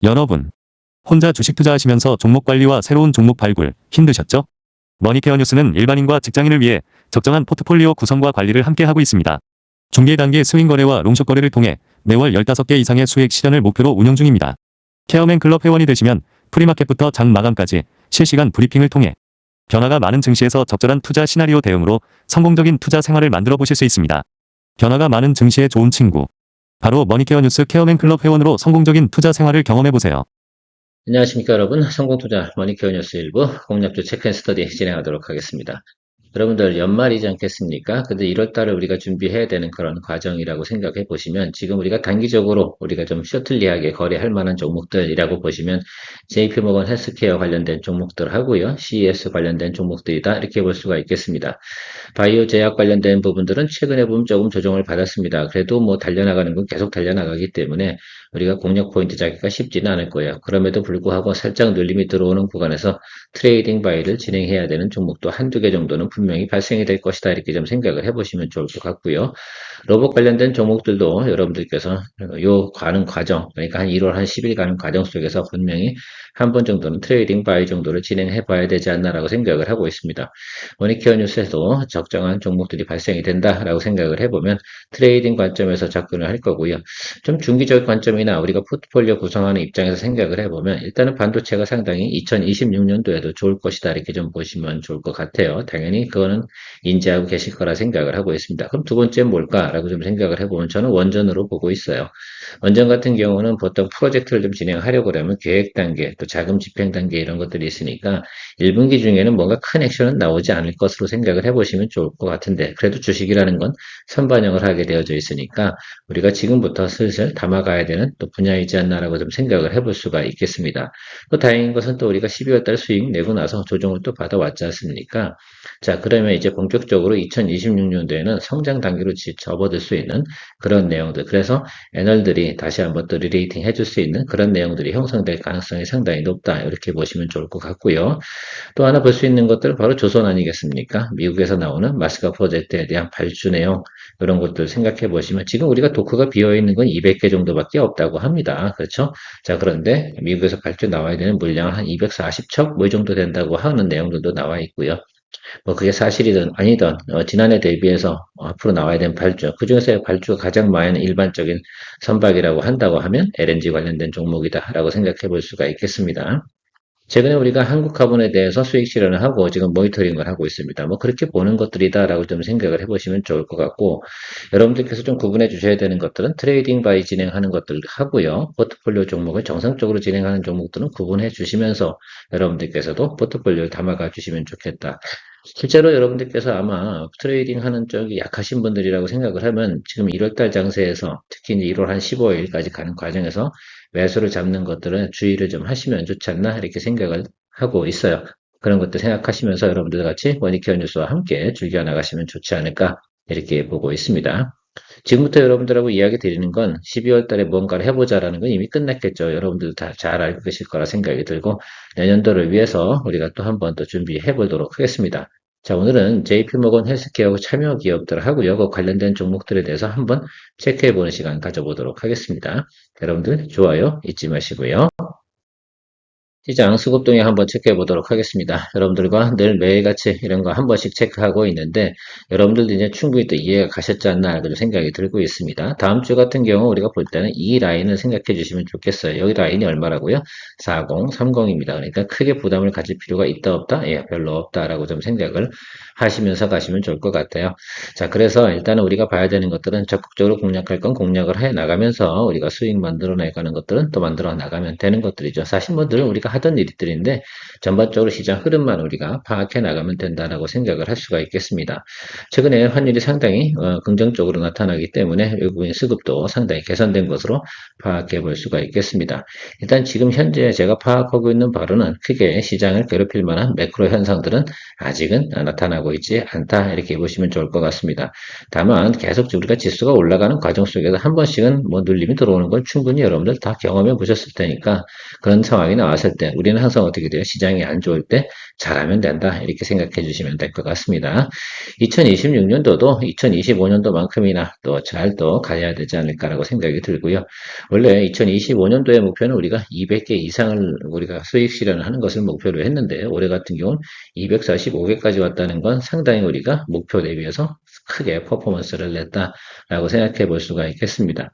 여러분, 혼자 주식 투자하시면서 종목 관리와 새로운 종목 발굴 힘드셨죠? 머니케어 뉴스는 일반인과 직장인을 위해 적정한 포트폴리오 구성과 관리를 함께 하고 있습니다. 중개 단계 스윙 거래와 롱숏 거래를 통해 매월 15개 이상의 수익 실현을 목표로 운영 중입니다. 케어맨 클럽 회원이 되시면 프리마켓부터 장 마감까지 실시간 브리핑을 통해 변화가 많은 증시에서 적절한 투자 시나리오 대응으로 성공적인 투자 생활을 만들어 보실 수 있습니다. 변화가 많은 증시의 좋은 친구. 바로 머니케어 뉴스 케어맨 클럽 회원으로 성공적인 투자 생활을 경험해 보세요. 안녕하십니까 여러분. 성공투자 머니케어 뉴스 일부 공략주 체크앤스터디 진행하도록 하겠습니다. 여러분들 연말이지 않겠습니까? 근데 1월달을 우리가 준비해야 되는 그런 과정이라고 생각해 보시면 지금 우리가 단기적으로 우리가 좀 셔틀리하게 거래할 만한 종목들이라고 보시면 JP모건 헬스케어 관련된 종목들 하고요. CES 관련된 종목들이다 이렇게 볼 수가 있겠습니다. 바이오 제약 관련된 부분들은 최근에 보면 조금 조정을 받았습니다. 그래도 뭐 달려나가는 건 계속 달려나가기 때문에 우리가 공략 포인트 잡기가 쉽지는 않을 거예요. 그럼에도 불구하고 살짝 눌림이 들어오는 구간에서 트레이딩 바이를 진행해야 되는 종목도 한두 개 정도는 분명히 발생이 될 것이다. 이렇게 좀 생각을 해보시면 좋을 것 같고요. 로봇 관련된 종목들도 여러분들께서 요 가는 과정, 그러니까 한 1월 한 10일 가는 과정 속에서 분명히 한 번 정도는 트레이딩 바이 정도를 진행해 봐야 되지 않나라고 생각을 하고 있습니다. 머니케어 뉴스에도 적정한 종목들이 발생이 된다라고 생각을 해보면 트레이딩 관점에서 접근을 할 거고요. 좀 중기적 관점이나 우리가 포트폴리오 구성하는 입장에서 생각을 해보면 일단은 반도체가 상당히 2026년도에도 좋을 것이다 이렇게 좀 보시면 좋을 것 같아요. 당연히 그거는 인지하고 계실 거라 생각을 하고 있습니다. 그럼 두 번째는 뭘까라고 좀 생각을 해보면 저는 원전으로 보고 있어요. 원전 같은 경우는 보통 프로젝트를 좀 진행하려고 그러면 계획 단계 또 자금 집행 단계 이런 것들이 있으니까 1분기 중에는 뭔가 큰 액션은 나오지 않을 것으로 생각을 해보시면 좋을 것 같은데 그래도 주식이라는 건 선반영을 하게 되어져 있으니까 우리가 지금부터 슬슬 담아가야 되는 또 분야이지 않나라고 좀 생각을 해볼 수가 있겠습니다. 또 다행인 것은 또 우리가 12월 달 수익 내고 나서 조정을 또 받아왔지 않습니까? 자, 그러면 이제 본격적으로 2026년도에는 성장 단계로 접어들 수 있는 그런 내용들. 그래서 애널들이 다시 한번 또 리레이팅 해줄 수 있는 그런 내용들이 형성될 가능성이 상당히 높다. 이렇게 보시면 좋을 것 같고요. 또 하나 볼 수 있는 것들은 바로 조선 아니겠습니까? 미국에서 나오는 마스가 프로젝트에 대한 발주 내용 이런 것들 생각해 보시면 지금 우리가 도크가 비어 있는 건 200개 정도밖에 없다고 합니다. 그렇죠? 자, 그런데 미국에서 발주 나와야 되는 물량은 한 240척 뭐 이 정도 된다고 하는 내용들도 나와 있고요. 뭐 그게 사실이든 아니든 지난해 대비해서 앞으로 나와야 되는 발주 그중에서 발주가 가장 많은 일반적인 선박이라고 한다고 하면 LNG 관련된 종목이다라고 생각해 볼 수가 있겠습니다. 최근에 우리가 한국 카본에 대해서 수익 실현을 하고 지금 모니터링을 하고 있습니다. 뭐 그렇게 보는 것들이다라고 좀 생각을 해보시면 좋을 것 같고 여러분들께서 좀 구분해 주셔야 되는 것들은 트레이딩 바이 진행하는 것들 하고요. 포트폴리오 종목을 정상적으로 진행하는 종목들은 구분해 주시면서 여러분들께서도 포트폴리오를 담아가 주시면 좋겠다. 실제로 여러분들께서 아마 트레이딩 하는 쪽이 약하신 분들이라고 생각을 하면 지금 1월달 장세에서 특히 이제 1월 한 15일까지 가는 과정에서 매수를 잡는 것들은 주의를 좀 하시면 좋지 않나 이렇게 생각을 하고 있어요. 그런 것들 생각하시면서 여러분들 같이 머니케어 뉴스와 함께 즐겨 나가시면 좋지 않을까 이렇게 보고 있습니다. 지금부터 여러분들하고 이야기 드리는 건 12월 달에 뭔가를 해보자라는 건 이미 끝났겠죠. 여러분들도 다 잘 알고 계실 거라 생각이 들고 내년도를 위해서 우리가 또 한 번 더 준비해 보도록 하겠습니다. 자, 오늘은 JP모건 헬스케어 참여 기업들 하고요. 그 관련된 종목들에 대해서 한번 체크해 보는 시간 가져보도록 하겠습니다. 여러분들 좋아요 잊지 마시고요. 시장 수급동에 한번 체크해 보도록 하겠습니다. 여러분들과 늘 매일같이 이런 거 한 번씩 체크하고 있는데 여러분들도 이제 충분히 또 이해가 가셨지 않나 그런 생각이 들고 있습니다. 다음 주 같은 경우 우리가 볼 때는 이 라인을 생각해 주시면 좋겠어요. 여기 라인이 얼마라고요? 4030입니다. 그러니까 크게 부담을 가질 필요가 있다 없다? 예, 별로 없다라고 좀 생각을 하시면서 가시면 좋을 것 같아요. 자, 그래서 일단은 우리가 봐야 되는 것들은 적극적으로 공략할 건 공략을 해 나가면서 우리가 수익 만들어 나가는 것들은 또 만들어 나가면 되는 것들이죠. 사실 뭐 늘 우리가 하던 일들인데 전반적으로 시장 흐름만 우리가 파악해 나가면 된다라고 생각을 할 수가 있겠습니다. 최근에 환율이 상당히 긍정적으로 나타나기 때문에 외국인 수급도 상당히 개선된 것으로 파악해 볼 수가 있겠습니다. 일단 지금 현재 제가 파악하고 있는 바로는 크게 시장을 괴롭힐 만한 매크로 현상들은 아직은 나타나고 있지 않다 이렇게 보시면 좋을 것 같습니다. 다만 계속 우리가 지수가 올라가는 과정 속에서 한 번씩은 뭐 눌림이 들어오는 걸 충분히 여러분들 다 경험해 보셨을 테니까 그런 상황이 나왔을 때 때 우리는 항상 어떻게 돼요? 시장이 안 좋을 때 잘하면 된다. 이렇게 생각해 주시면 될 것 같습니다. 2026년도도 2025년도만큼이나 또 잘 또 가야 되지 않을까라고 생각이 들고요. 원래 2025년도의 목표는 우리가 200개 이상을 우리가 수익 실현을 하는 것을 목표로 했는데 올해 같은 경우는 245개까지 왔다는 건 상당히 우리가 목표 대비해서 크게 퍼포먼스를 냈다라고 생각해 볼 수가 있겠습니다.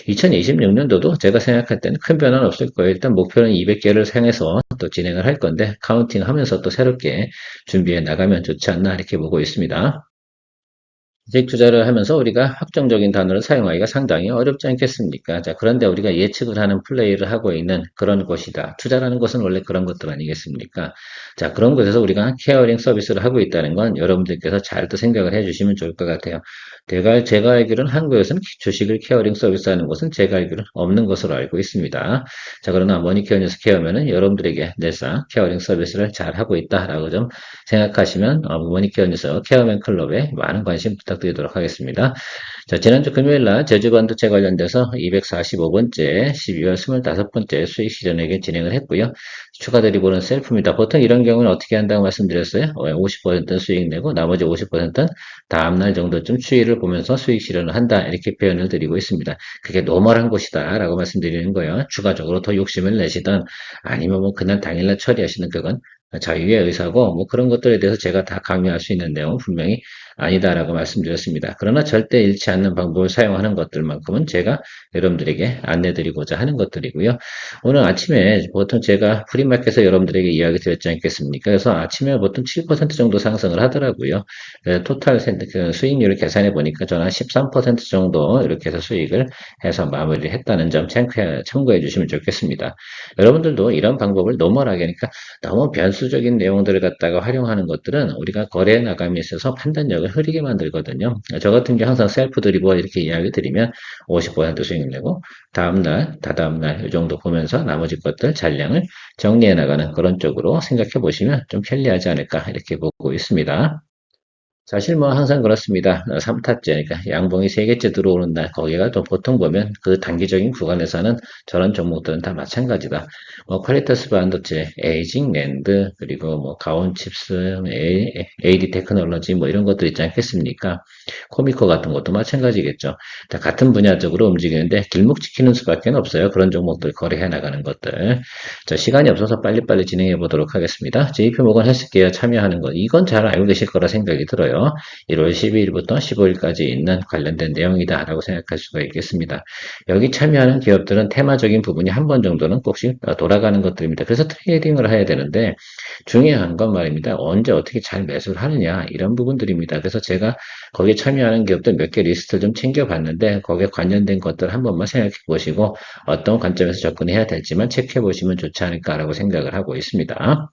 2026년도도 제가 생각할 때는 큰 변화는 없을 거예요. 일단 목표는 200개를 향해서 또 진행을 할 건데 카운팅 하면서 또 새롭게 준비해 나가면 좋지 않나 이렇게 보고 있습니다. 주식 투자를 하면서 우리가 확정적인 단어를 사용하기가 상당히 어렵지 않겠습니까? 자, 그런데 우리가 예측을 하는 플레이를 하고 있는 그런 곳이다. 투자라는 것은 원래 그런 것들 아니겠습니까? 자, 그런 곳에서 우리가 케어링 서비스를 하고 있다는 건 여러분들께서 잘 또 생각을 해주시면 좋을 것 같아요. 제가 알기로는 한국에서는 주식을 케어링 서비스 하는 곳은 제가 알기로는 없는 것으로 알고 있습니다. 자, 그러나 머니케어 뉴스 케어면은 여러분들에게 늘상 케어링 서비스를 잘 하고 있다라고 좀 생각하시면 머니케어 뉴스 케어맨 클럽에 많은 관심 부탁드리도록 하겠습니다. 자, 지난주 금요일 날 제주 반도체 관련돼서 245번째 12월 25번째 수익 실현회계 진행을 했고요. 추가들이 보는 셀프입니다. 보통 이런 경우는 어떻게 한다고 말씀드렸어요? 50%는 수익 내고 나머지 50%는 다음날 정도쯤 추이를 보면서 수익 실현을 한다. 이렇게 표현을 드리고 있습니다. 그게 노멀한 것이다. 라고 말씀드리는 거예요. 추가적으로 더 욕심을 내시든 아니면 뭐 그날 당일날 처리하시는 그건 자유의 의사고 뭐 그런 것들에 대해서 제가 다 강요할 수 있는 내용은 분명히 아니다라고 말씀드렸습니다. 그러나 절대 잃지 않는 방법을 사용하는 것들만큼은 제가 여러분들에게 안내드리고자 하는 것들이고요. 오늘 아침에 보통 제가 프리마켓에서 여러분들에게 이야기 드렸지 않겠습니까? 그래서 아침에 보통 7% 정도 상승을 하더라고요. 토탈 수익률을 계산해 보니까 저는 한 13% 정도 이렇게 해서 수익을 해서 마무리를 했다는 점 참고해 주시면 좋겠습니다. 여러분들도 이런 방법을 노멀하게 하니까 너무 변수적인 내용들을 갖다가 활용하는 것들은 우리가 거래에 나감에 있어서 판단력을 흐리게 만들거든요. 저 같은 경우 항상 셀프 드리버 이렇게 이야기 드리면 50% 수익 내고 다음날, 다다음날 이 정도 보면서 나머지 것들 잔량을 정리해 나가는 그런 쪽으로 생각해 보시면 좀 편리하지 않을까 이렇게 보고 있습니다. 사실 뭐 항상 그렇습니다. 3타째, 그러니까 양봉이 3개째 들어오는 날, 거기가 또 보통 보면 그 단기적인 구간에서는 저런 종목들은 다 마찬가지다. 뭐 퀄리터스 반도체, 에이징 랜드, 그리고 뭐 가온 칩스, AD 테크놀로지 뭐 이런 것들 있지 않겠습니까? 코미코 같은 것도 마찬가지겠죠. 다 같은 분야적으로 움직이는데 길목 지키는 수밖에 없어요. 그런 종목들 거래해 나가는 것들. 자, 시간이 없어서 빨리빨리 진행해 보도록 하겠습니다. JP모건 헬스케어 참여하는 것, 이건 잘 알고 계실 거라 생각이 들어요. 1월 12일부터 15일까지 있는 관련된 내용이다라고 생각할 수가 있겠습니다. 여기 참여하는 기업들은 테마적인 부분이 한 번 정도는 꼭씩 돌아가는 것들입니다. 그래서 트레이딩을 해야 되는데 중요한 건 말입니다. 언제 어떻게 잘 매수를 하느냐 이런 부분들입니다. 그래서 제가 거기에 참여하는 기업들 몇 개 리스트를 좀 챙겨봤는데 거기에 관련된 것들 한 번만 생각해 보시고 어떤 관점에서 접근해야 될지만 체크해 보시면 좋지 않을까라고 생각을 하고 있습니다.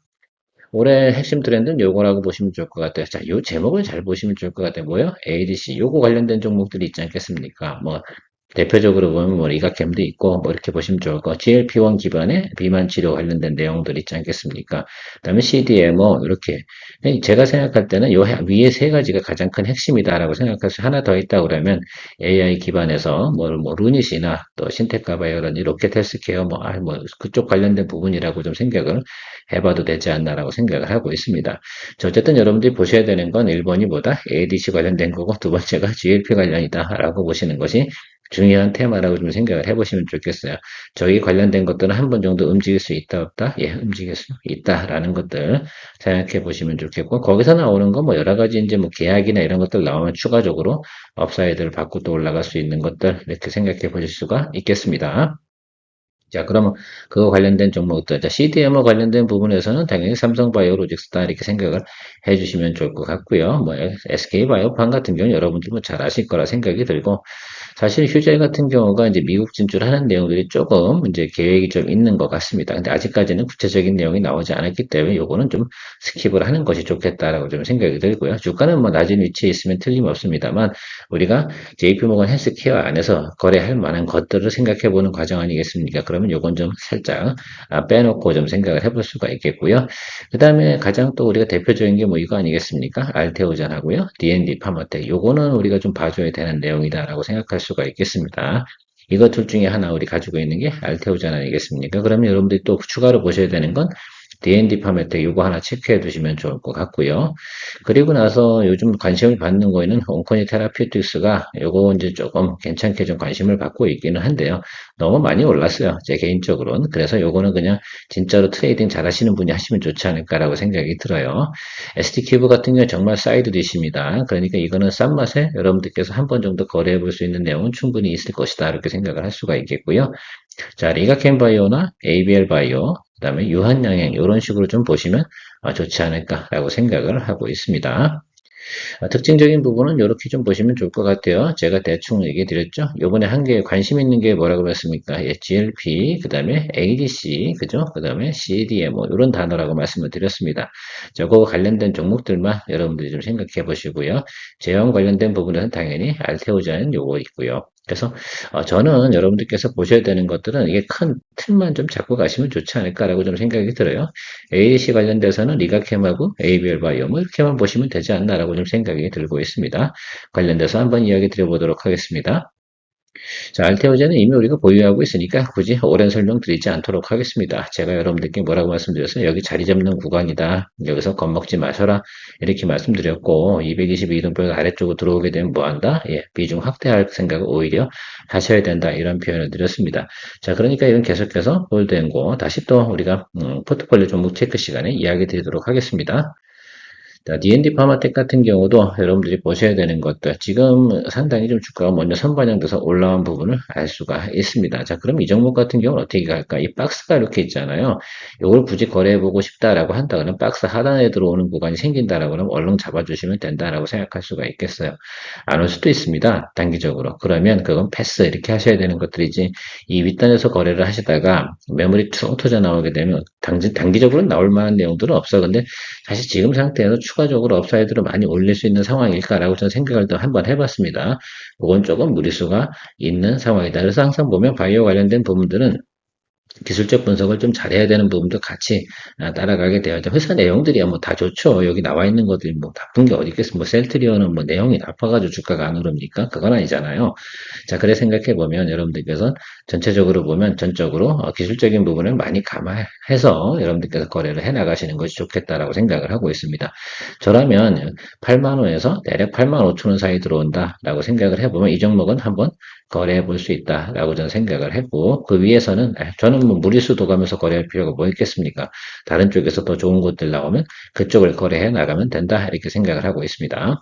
올해 핵심 트렌드는 요거라고 보시면 좋을 것 같아요. 자, 요 제목을 잘 보시면 좋을 것 같아요. 뭐요? ADC. 요거 관련된 종목들이 있지 않겠습니까? 뭐, 대표적으로 보면 뭐 리가캠도 있고 뭐 이렇게 보시면 좋을 거 GLP-1 기반의 비만 치료 관련된 내용들 있지 않겠습니까? 그다음에 CDMO 이렇게 제가 생각할 때는 요 위에 세 가지가 가장 큰 핵심이다라고 생각해서 하나 더 있다 그러면 AI 기반에서 뭐 루닛이나 또 신테카바이오라든지 로켓 헬스케어 뭐 그쪽 관련된 부분이라고 좀 생각을 해봐도 되지 않나라고 생각을 하고 있습니다. 자, 어쨌든 여러분들이 보셔야 되는 건 1번이 뭐다? ADC 관련된 거고 두 번째가 GLP 관련이다라고 보시는 것이 중요한 테마라고 좀 생각을 해보시면 좋겠어요. 저희 관련된 것들은 한 번 정도 움직일 수 있다, 없다? 예, 움직일 수 있다라는 것들 생각해 보시면 좋겠고, 거기서 나오는 거 뭐 여러 가지 이제 뭐 계약이나 이런 것들 나오면 추가적으로 업사이드를 받고 또 올라갈 수 있는 것들 이렇게 생각해 보실 수가 있겠습니다. 자, 그러면 그거 관련된 종목들, 자, CDMO 관련된 부분에서는 당연히 삼성바이오로직스다 이렇게 생각을 해주시면 좋을 것 같고요. 뭐 SK바이오판 같은 경우는 여러분들 뭐 잘 아실 거라 생각이 들고, 사실 휴젤 같은 경우가 이제 미국 진출하는 내용들이 조금 이제 계획이 좀 있는 것 같습니다. 근데 아직까지는 구체적인 내용이 나오지 않았기 때문에 요거는 좀 스킵을 하는 것이 좋겠다라고 좀 생각이 들고요. 주가는 뭐 낮은 위치에 있으면 틀림없습니다만 우리가 JP모건 헬스케어 안에서 거래할 만한 것들을 생각해 보는 과정 아니겠습니까? 그러면 요건 좀 살짝 빼놓고 좀 생각을 해볼 수가 있겠고요. 그 다음에 가장 또 우리가 대표적인 게 뭐 이거 아니겠습니까? 알테오잔하고요. D&D 파머텍. 요거는 우리가 좀 봐줘야 되는 내용이다라고 생각할 수가 있겠습니다. 이거 둘 중에 하나 우리 가지고 있는 게 알테오잔 아니겠습니까? 그러면 여러분들이 또 추가로 보셔야 되는 건 D&D 파메텍 이거 하나 체크해 두시면 좋을 것 같고요. 그리고 나서 요즘 관심을 받는 거에는 온코니 테라피우틱스가 요거 이제 조금 괜찮게 좀 관심을 받고 있기는 한데요. 너무 많이 올랐어요. 제 개인적으로는. 그래서 요거는 그냥 진짜로 트레이딩 잘 하시는 분이 하시면 좋지 않을까라고 생각이 들어요. SD 큐브 같은 경우는 정말 사이드 디시입니다. 그러니까 이거는 싼 맛에 여러분들께서 한 번 정도 거래해 볼 수 있는 내용은 충분히 있을 것이다. 이렇게 생각을 할 수가 있겠고요. 자, 리가켄 바이오나 ABL 바이오, 그다음에 유한양행 이런 식으로 좀 보시면 좋지 않을까라고 생각을 하고 있습니다. 특징적인 부분은 이렇게 좀 보시면 좋을 것 같아요. 제가 대충 얘기해 드렸죠. 요번에 한 개 관심 있는 게 뭐라고 그랬습니까? 예, GLP, 그 다음에 ADC, 그죠? 그 다음에 CDMO 이런 단어라고 말씀을 드렸습니다. 저거 관련된 종목들만 여러분들이 좀 생각해 보시고요. 제형 관련된 부분에서는 당연히 알테오자는 요거 있고요. 그래서 저는 여러분들께서 보셔야 되는 것들은 이게 큰 틀만 좀 잡고 가시면 좋지 않을까라고 좀 생각이 들어요. ADC 관련돼서는 리가캠하고 ABL 바이오 뭐 이렇게만 보시면 되지 않나라고 좀 생각이 들고 있습니다. 관련돼서 한번 이야기 드려보도록 하겠습니다. 자, 알테오제는 이미 우리가 보유하고 있으니까 굳이 오랜 설명 드리지 않도록 하겠습니다. 제가 여러분들께 뭐라고 말씀드렸어요? 여기 자리 잡는 구간이다. 여기서 겁먹지 마셔라. 이렇게 말씀드렸고 222등별 아래쪽으로 들어오게 되면 뭐한다? 예, 비중 확대할 생각을 오히려 하셔야 된다. 이런 표현을 드렸습니다. 자, 그러니까 이건 계속해서 홀드앤고 다시 또 우리가 포트폴리오 종목 체크 시간에 이야기 드리도록 하겠습니다. 자, D&D 파마텍 같은 경우도 여러분들이 보셔야 되는 것들, 지금 상당히 좀 주가가 먼저 선반영돼서 올라온 부분을 알 수가 있습니다. 자, 그럼 이 종목 같은 경우는 어떻게 갈까? 이 박스가 이렇게 있잖아요. 이걸 굳이 거래해보고 싶다라고 한다 그러면 박스 하단에 들어오는 구간이 생긴다라고 하면 얼른 잡아주시면 된다라고 생각할 수가 있겠어요. 안 올 수도 있습니다. 단기적으로. 그러면 그건 패스 이렇게 하셔야 되는 것들이지 이 윗단에서 거래를 하시다가 매물이 툭 터져 나오게 되면 단기적으로는 나올 만한 내용들은 없어. 근데 사실 지금 상태에서 추가적으로 업사이드로 많이 올릴 수 있는 상황일까라고 저는 생각을 또 한번 해봤습니다. 그건 조금 무리수가 있는 상황이다. 그래서 항상 보면 바이오 관련된 부분들은 기술적 분석을 좀 잘해야 되는 부분도 같이 따라가게 되어야죠. 회사 내용들이야 뭐 다 좋죠. 여기 나와 있는 것들이 뭐 나쁜 게 어디 있겠어. 뭐 셀트리온은 뭐 내용이 나빠가지고 주가가 안 오릅니까? 그건 아니잖아요. 자, 그래 생각해 보면 여러분들께서 전체적으로 보면 전적으로 기술적인 부분을 많이 감안해서 여러분들께서 거래를 해 나가시는 것이 좋겠다라고 생각을 하고 있습니다. 저라면 8만 원에서 대략 8만 5천 원 사이 들어온다라고 생각을 해보면 이 종목은 한번 거래해 볼 수 있다라고 저는 생각을 했고 그 위에서는 저는 뭐 무리수 둬가면서 거래할 필요가 뭐 있겠습니까? 다른 쪽에서 더 좋은 것들 나오면 그쪽을 거래해 나가면 된다 이렇게 생각을 하고 있습니다.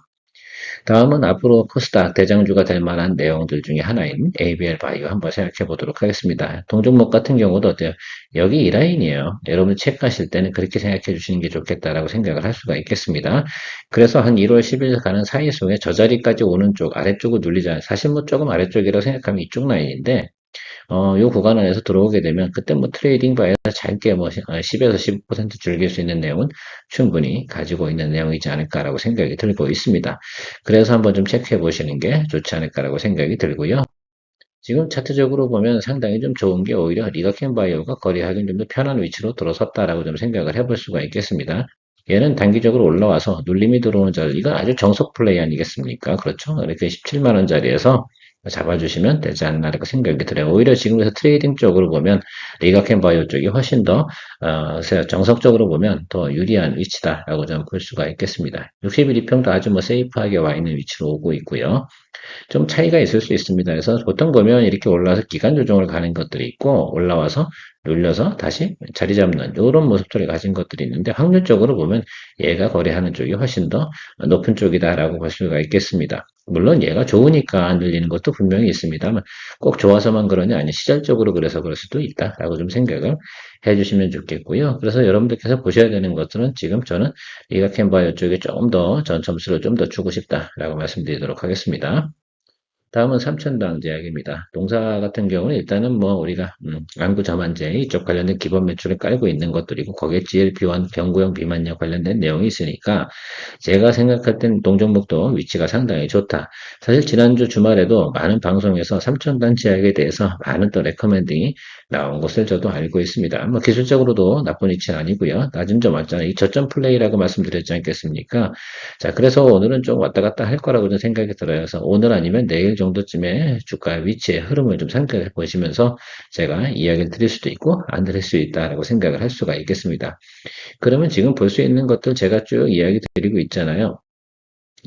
다음은 앞으로 코스닥 대장주가 될 만한 내용들 중에 하나인 ABL 바이오 한번 생각해 보도록 하겠습니다. 동종목 같은 경우도 어때요? 여기 이 라인이에요. 여러분 체크하실 때는 그렇게 생각해 주시는 게 좋겠다라고 생각을 할 수가 있겠습니다. 그래서 한 1월 10일 가는 사이 속에 저 자리까지 오는 쪽 아래쪽을 눌리잖아요. 사실 뭐 조금 아래쪽이라고 생각하면 이쪽 라인인데 요 구간 안에서 들어오게 되면 그때 뭐 트레이딩 바에서 짧게 뭐 10에서 15% 즐길 수 있는 내용은 충분히 가지고 있는 내용이지 않을까라고 생각이 들고 있습니다. 그래서 한번 좀 체크해 보시는 게 좋지 않을까라고 생각이 들고요. 지금 차트적으로 보면 상당히 좀 좋은 게 오히려 리가켄 바이오가 거래하기는 좀 더 편한 위치로 들어섰다라고 좀 생각을 해볼 수가 있겠습니다. 얘는 단기적으로 올라와서 눌림이 들어오는 자리, 이건 아주 정석 플레이 아니겠습니까? 그렇죠? 이렇게 17만원짜리에서 잡아주시면 되지 않나라고 생각이 들어요. 오히려 지금에서 트레이딩 쪽으로 보면 리가켄 바이오 쪽이 훨씬 더 정석적으로 보면 더 유리한 위치다라고 좀 볼 수가 있겠습니다. 61 이평도 아주 뭐 세이프하게 와 있는 위치로 오고 있고요. 좀 차이가 있을 수 있습니다. 그래서 보통 보면 이렇게 올라와서 기간 조정을 가는 것들이 있고 올라와서 눌려서 다시 자리 잡는 이런 모습들을 가진 것들이 있는데 확률적으로 보면 얘가 거래하는 쪽이 훨씬 더 높은 쪽이다라고 볼 수가 있겠습니다. 물론 얘가 좋으니까 안 들리는 것도 분명히 있습니다만 꼭 좋아서만 그러냐 아니 시절적으로 그래서 그럴 수도 있다라고 좀 생각을 해주시면 좋겠고요. 그래서 여러분들께서 보셔야 되는 것들은 지금 저는 리가켄바이오 쪽에 조금 더 전 점수를 좀 더 주고 싶다라고 말씀드리도록 하겠습니다. 다음은 삼천당 제약입니다. 동사 같은 경우는 일단은 뭐 우리가 안구 자만제 이쪽 관련된 기본 매출을 깔고 있는 것들이고 거기에 GLP-1 경구용 비만약 관련된 내용이 있으니까 제가 생각할 땐 동종목도 위치가 상당히 좋다. 사실 지난주 주말에도 많은 방송에서 삼천당 제약에 대해서 많은 또 레커멘딩이 나온 것을 저도 알고 있습니다. 뭐 기술적으로도 나쁜 위치는 아니고요. 낮은 점 왔잖아요. 이 저점 플레이라고 말씀드렸지 않겠습니까? 자, 그래서 오늘은 좀 왔다 갔다 할 거라고 저는 생각이 들어요. 그래서 오늘 아니면 내일 정도 정도쯤의 주가 위치의 흐름을 좀 생각해 보시면서 제가 이야기를 드릴 수도 있고 안 드릴 수 있다라고 생각을 할 수가 있겠습니다. 그러면 지금 볼 수 있는 것들 제가 쭉 이야기 드리고 있잖아요.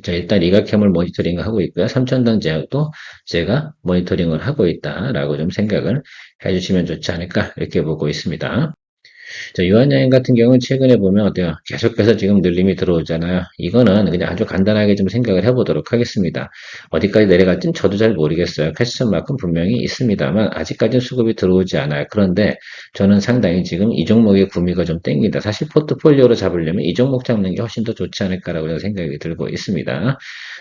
자, 일단 리가캠을 모니터링을 하고 있고요. 3천당 제약도 제가 모니터링을 하고 있다라고 좀 생각을 해주시면 좋지 않을까 이렇게 보고 있습니다. 자, 유한여행 같은 경우는 최근에 보면 어때요? 계속해서 지금 늘림이 들어오잖아요. 이거는 그냥 아주 간단하게 좀 생각을 해보도록 하겠습니다. 어디까지 내려갈지는 저도 잘 모르겠어요. 퀘스천 마크는 분명히 있습니다만 아직까지는 수급이 들어오지 않아요. 그런데 저는 상당히 지금 이 종목의 구미가 좀 땡긴다. 사실 포트폴리오로 잡으려면 이 종목 잡는 게 훨씬 더 좋지 않을까라고 생각이 들고 있습니다.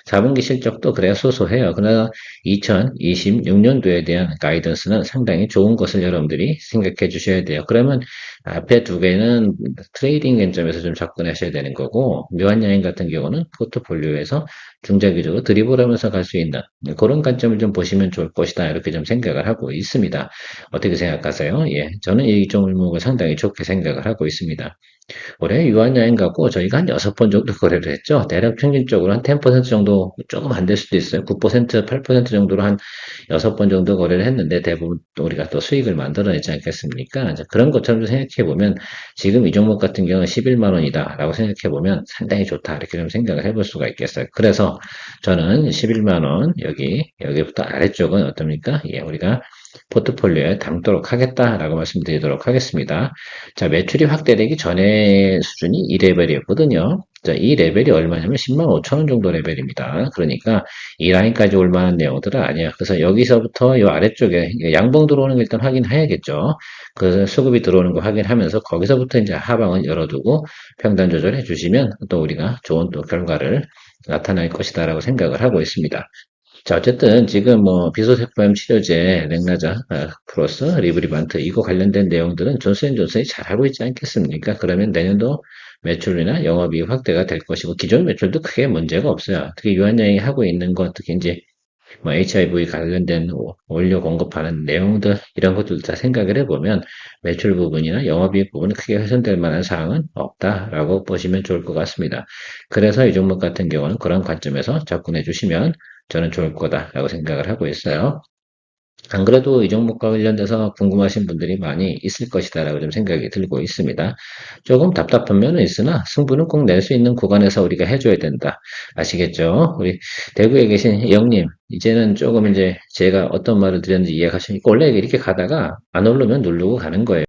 4분기 실적도 그래야 소소해요. 그러나 2026년도에 대한 가이던스는 상당히 좋은 것을 여러분들이 생각해 주셔야 돼요. 그러면 앞에 두 개는 트레이딩 관점에서 좀 접근하셔야 되는 거고, 묘한여행 같은 경우는 포트폴리오에서 중장기적으로 드리블 하면서 갈 수 있는 그런 관점을 좀 보시면 좋을 것이다. 이렇게 좀 생각을 하고 있습니다. 어떻게 생각하세요? 예. 저는 이 종목을 상당히 좋게 생각을 하고 있습니다. 올해 유한여행 갖고 저희가 한 6번 정도 거래를 했죠. 대략 평균적으로 한 10% 정도, 조금 안 될 수도 있어요. 9%, 8% 정도로 한 6번 정도 거래를 했는데 대부분 또 우리가 또 수익을 만들어내지 않겠습니까? 이제 그런 것처럼 생각해 보면 지금 이 종목 같은 경우는 11만 원이다 라고 생각해 보면 상당히 좋다 이렇게 좀 생각을 해볼 수가 있겠어요. 그래서 저는 11만 원 여기부터 아래쪽은 어떻습니까? 예, 우리가 포트폴리오에 담도록 하겠다라고 말씀드리도록 하겠습니다. 자, 매출이 확대되기 전의 수준이 이 레벨이었거든요. 자, 이 레벨이 얼마냐면 10만 5천 원 정도 레벨입니다. 그러니까 이 라인까지 올 만한 내용들은 아니야. 그래서 여기서부터 이 아래쪽에 양봉 들어오는 거 일단 확인해야겠죠. 그래서 수급이 들어오는 거 확인하면서 거기서부터 이제 하방을 열어두고 평단 조절해 주시면 또 우리가 좋은 또 결과를 나타날 것이다라고 생각을 하고 있습니다. 자, 어쨌든 지금 뭐 비소세포염 치료제 렉나자 플러스 리브리반트 이거 관련된 내용들은 존스앤존슨이 잘하고 있지 않겠습니까? 그러면 내년도 매출이나 영업이익 확대가 될 것이고 기존 매출도 크게 문제가 없어요. 특히 유한양이 하고 있는 것 특히 이제 뭐 HIV 관련된 원료 공급하는 내용들 이런 것들도 다 생각을 해보면 매출 부분이나 영업이익 부분은 크게 훼손될 만한 사항은 없다라고 보시면 좋을 것 같습니다. 그래서 이 종목 같은 경우는 그런 관점에서 접근해 주시면 저는 좋을 거다라고 생각을 하고 있어요. 안 그래도 이 종목과 관련돼서 궁금하신 분들이 많이 있을 것이다라고 좀 생각이 들고 있습니다. 조금 답답한 면은 있으나 승부는 꼭 낼 수 있는 구간에서 우리가 해줘야 된다. 아시겠죠? 우리 대구에 계신 영님, 이제는 조금 이제 제가 어떤 말을 드렸는지 이해하시니까 원래 이렇게 가다가 안 오르면 누르고 가는 거예요.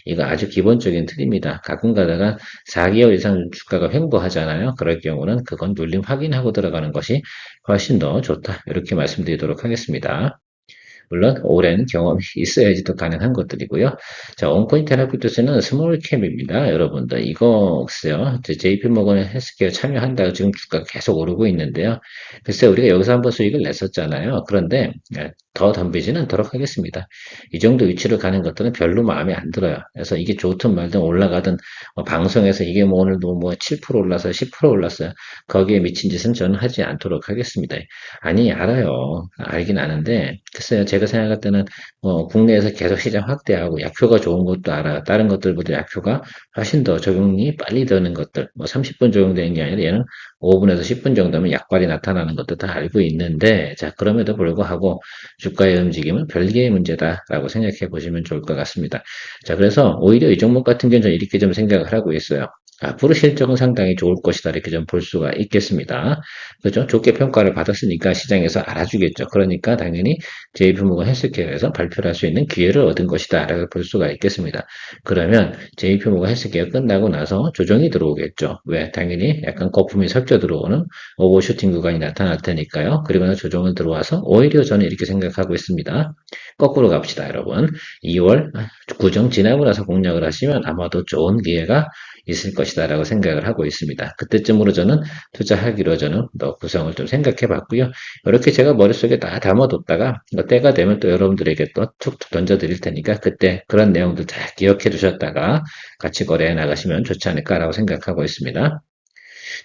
이거 아주 기본적인 틀입니다. 가끔 가다가 4개월 이상 주가가 횡보하잖아요. 그럴 경우는 그건 눌림 확인하고 들어가는 것이 훨씬 더 좋다. 이렇게 말씀드리도록 하겠습니다. 물론 오랜 경험이 있어야지 또 가능한 것들이고요. 자, 온코인 테라피투스는 스몰캡입니다. 여러분들 이거 글쎄요. JP모건 헬스케어 참여한다고 지금 주가가 계속 오르고 있는데요. 글쎄 우리가 여기서 한번 수익을 냈었잖아요. 그런데 더 덤비지는 않도록 하겠습니다. 이 정도 위치로 가는 것들은 별로 마음에 안 들어요. 그래서 이게 좋든 말든 올라가든 방송에서 이게 뭐 오늘도 뭐 7% 올라서 10% 올랐어요. 거기에 미친 짓은 저는 하지 않도록 하겠습니다. 아니 알아요. 알긴 아는데 글쎄요. 제가 생각할 때는 국내에서 계속 시장 확대하고 약효가 좋은 것도 알아요. 다른 것들보다 약효가 훨씬 더 적용이 빨리 되는 것들. 뭐 30분 적용되는 게 아니라 얘는 5분에서 10분 정도면 약발이 나타나는 것도 다 알고 있는데 자 그럼에도 불구하고 주가의 움직임은 별개의 문제다라고 생각해 보시면 좋을 것 같습니다. 자 그래서 오히려 이 종목 같은 경우는 저는 이렇게 좀 생각을 하고 있어요. 앞으로 실적은 상당히 좋을 것이다 이렇게 좀 볼 수가 있겠습니다. 그죠? 좋게 평가를 받았으니까 시장에서 알아주겠죠. 그러니까 당연히 JP모건 헬스케어에서 발표를 할 수 있는 기회를 얻은 것이다 라고 볼 수가 있겠습니다. 그러면 JP모건 헬스케어 끝나고 나서 조정이 들어오겠죠. 왜? 당연히 약간 거품이 섞여 들어오는 오버슈팅 구간이 나타날 테니까요. 그리고 나 조정은 들어와서 오히려 저는 이렇게 생각하고 있습니다. 거꾸로 갑시다 여러분. 2월 구정 지나고 나서 공략을 하시면 아마도 좋은 기회가 있을 것이다 라고 생각을 하고 있습니다. 그때쯤으로 저는 투자하기로 저는 또 구성을 좀 생각해 봤고요. 이렇게 제가 머릿속에 다 담아뒀다가 때가 되면 또 여러분들에게 또 툭툭 던져드릴 테니까 그때 그런 내용들 잘 기억해 두셨다가 같이 거래해 나가시면 좋지 않을까라고 생각하고 있습니다.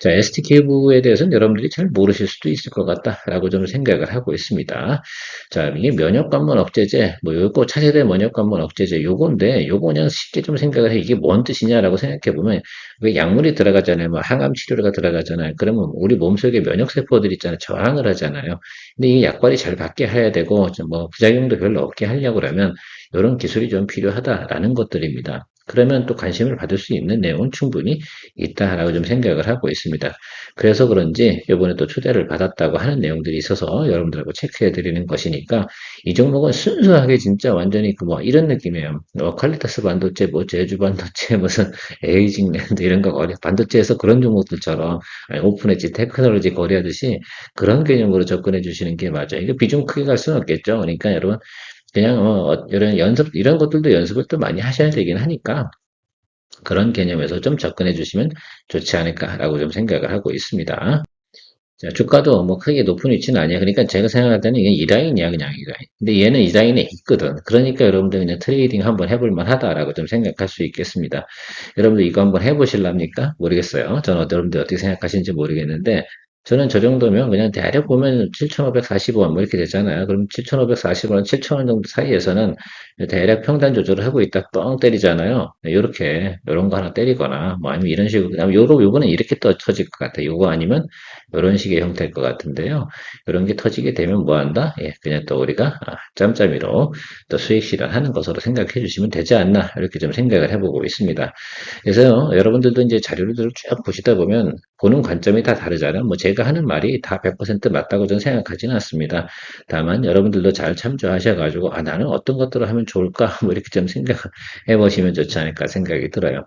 자, ST큐브에 대해서는 여러분들이 잘 모르실 수도 있을 것 같다라고 좀 생각을 하고 있습니다. 자, 이게 면역관문 억제제, 뭐 요거 차세대 면역관문 억제제 요건데 요거 그냥 쉽게 좀 생각을 해. 이게 뭔 뜻이냐라고 생각해 보면 왜 약물이 들어가잖아요. 뭐 항암 치료가 들어가잖아요. 그러면 우리 몸속에 면역 세포들 있잖아요. 저항을 하잖아요. 근데 이 약발이 잘 받게 해야 되고 뭐 부작용도 별로 없게 하려고 그러면 이런 기술이 좀 필요하다라는 것들입니다. 그러면 또 관심을 받을 수 있는 내용은 충분히 있다라고 좀 생각을 하고 있습니다. 그래서 그런지 이번에 또 초대를 받았다고 하는 내용들이 있어서 여러분들하고 체크해 드리는 것이니까 이 종목은 순수하게 진짜 완전히 그 뭐 이런 느낌이에요. 퀄리타스 반도체, 뭐 제주 반도체, 무슨 에이징 랜드 이런 거 거래 반도체에서 그런 종목들처럼 오픈 엣지 테크놀로지 거래하듯이 그런 개념으로 접근해 주시는 게 맞아요. 이거 비중 크게 갈 수는 없겠죠. 그러니까 여러분 그냥 이런 연습 이런 것들도 연습을 또 많이 하셔야 되긴 하니까 그런 개념에서 좀 접근해 주시면 좋지 않을까라고 좀 생각을 하고 있습니다. 자, 주가도 뭐 크게 높은 위치는 아니야. 그러니까 제가 생각할 때는 이게 이 라인이야, 그냥 이 라인. 근데 얘는 이 라인에 있거든. 그러니까 여러분들 그냥 트레이딩 한번 해볼 만하다라고 좀 생각할 수 있겠습니다. 여러분들 이거 한번 해보실랍니까? 모르겠어요. 저는 여러분들 어떻게 생각하시는지 모르겠는데, 저는 저 정도면 그냥 대략 보면 7,540원 뭐 이렇게 되잖아요. 그럼 7,540원, 7,000원 정도 사이에서는 대략 평단 조절을 하고 있다 뻥 때리잖아요. 요렇게, 요런 거 하나 때리거나, 뭐 아니면 이런 식으로, 그다음에 요거는 이렇게 또 터질 것 같아요. 요거 아니면 이런 식의 형태일 것 같은데요. 이런 게 터지게 되면 뭐 한다? 예, 그냥 또 우리가 짬짬이로 또 수익 실현하는 것으로 생각해 주시면 되지 않나 이렇게 좀 생각을 해보고 있습니다. 그래서 여러분들도 이제 자료를 쭉 보시다 보면 보는 관점이 다 다르잖아요. 뭐 제가 하는 말이 다 100% 맞다고 저는 생각하지는 않습니다. 다만 여러분들도 잘 참조하셔가지고 나는 어떤 것들을 하면 좋을까 뭐 이렇게 좀 생각해 보시면 좋지 않을까 생각이 들어요.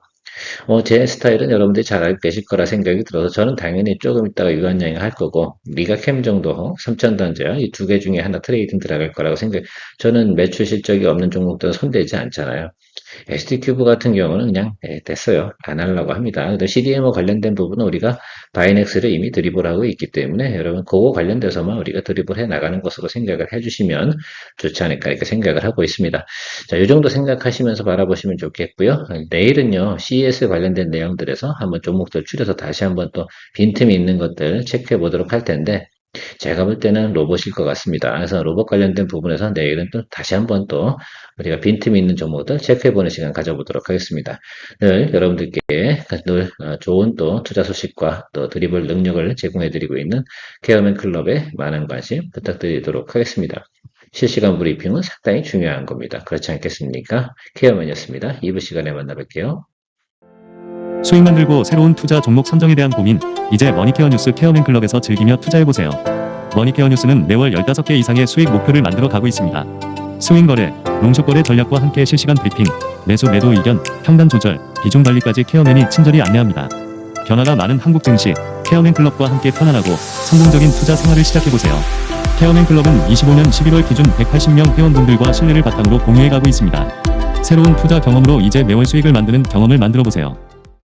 제 스타일은 여러분들이 잘 알고 계실 거라 생각이 들어서 저는 당연히 조금 있다가 유한양행 할 거고 리가캠 정도 3,000단자 이 두 개 중에 하나 트레이딩 들어갈 거라고 생각. 저는 매출 실적이 없는 종목들은 손대지 않잖아요. ST큐브 같은 경우는 그냥 됐어요. 안 하려고 합니다. 근데 CDMO 관련된 부분은 우리가 바이넥스를 이미 드리블하고 있기 때문에 여러분 그거 관련돼서만 우리가 드리블해 나가는 것으로 생각을 해주시면 좋지 않을까 이렇게 생각을 하고 있습니다. 자, 이 정도 생각하시면서 바라보시면 좋겠고요. 내일은요, CES 관련된 내용들에서 한번 종목들 추려서 다시 한번 또 빈틈이 있는 것들 체크해 보도록 할 텐데, 제가 볼 때는 로봇일 것 같습니다. 그래서 로봇 관련된 부분에서 내일은 또 다시 한번 또 우리가 빈틈이 있는 종목들 체크해보는 시간 가져보도록 하겠습니다. 늘 여러분들께 늘 좋은 또 투자 소식과 또 드리블 능력을 제공해드리고 있는 케어맨 클럽에 많은 관심 부탁드리도록 하겠습니다. 실시간 브리핑은 상당히 중요한 겁니다. 그렇지 않겠습니까? 케어맨이었습니다. 2부 시간에 만나뵐게요. 수익 만들고 새로운 투자 종목 선정에 대한 고민, 이제 머니케어 뉴스 케어맨 클럽에서 즐기며 투자해보세요. 머니케어 뉴스는 매월 15개 이상의 수익 목표를 만들어 가고 있습니다. 스윙 거래, 롱숏 거래 전략과 함께 실시간 브리핑, 매수 매도 의견, 평단 조절, 비중 관리까지 케어맨이 친절히 안내합니다. 변화가 많은 한국 증시, 케어맨 클럽과 함께 편안하고 성공적인 투자 생활을 시작해보세요. 케어맨 클럽은 25년 11월 기준 180명 회원분들과 신뢰를 바탕으로 공유해가고 있습니다. 새로운 투자 경험으로 이제 매월 수익을 만드는 경험을 만들어보세요.